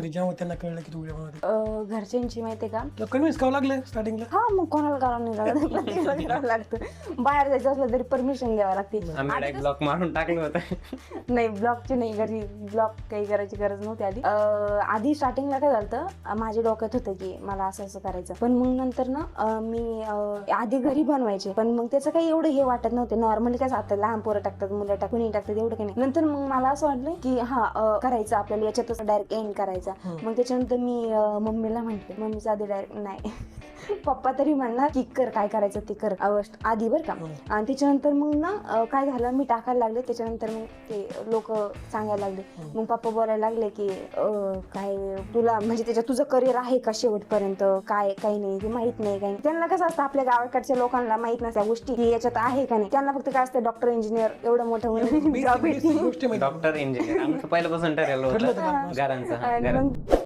घरी जेव्हा त्यांना कळलं की तू व्हिडिओ बनवते? घरच्यांची माहितीये का, तुला कन्व्हिन्स करावं लागलं स्टार्टिंगला? हा मग कोणाला करावं नाही लागत, प्रत्येकाला करावं लागतं. बाहेर जायचं असलं तरी परमिशन घ्यावं लागते. आम्ही डायरेक्ट ब्लॉक मारून टाकलं होतं. नाही ब्लॉकची नाही, घरी ब्लॉक काही करायची गरज नव्हती आधी. आधी स्टार्टिंगला काय झालं, माझ्या डोक्यात होतं की मला असं असं करायचं, पण मग नंतर ना मी आधी घरी बनवायचे, पण मग त्याचं काही एवढं हे वाटत नव्हते. नॉर्मली काय आता लहान पोरं टाकतात, मुलं टाकून टाकतात, एवढं काही नाही. नंतर मग मला असं वाटलं की हा करायचं आपल्याला, याच्यातच डायरेक्ट एंड करायचा. मग त्याच्यानंतर मी मम्मीला म्हटले, मम्मीचं आधी डायरेक्ट नाही पप्पा तरी म्हणला की कर, काय करायचं ते कर आधी बरं का. आणि त्याच्यानंतर मग ना काय झालं, मी टाकायला लागले. त्याच्यानंतर मग ते लोक सांगायला लागले, मग पप्पा बोलायला लागले की काय तुला म्हणजे त्याच्यात तुझं करिअर आहे का शेवटपर्यंत, काय काही नाही, ते माहित नाही काही. त्यांना कसं असतं, आपल्या गावाकडच्या लोकांना माहित नसत्या गोष्टी की याच्यात आहे का नाही. त्यांना फक्त काय असतं, डॉक्टर इंजिनियर एवढं मोठं गोष्ट माहिती. डॉक्टर इंजिनियर आमचं पहिल्यापासून ठरलेलं होतं घरांचं.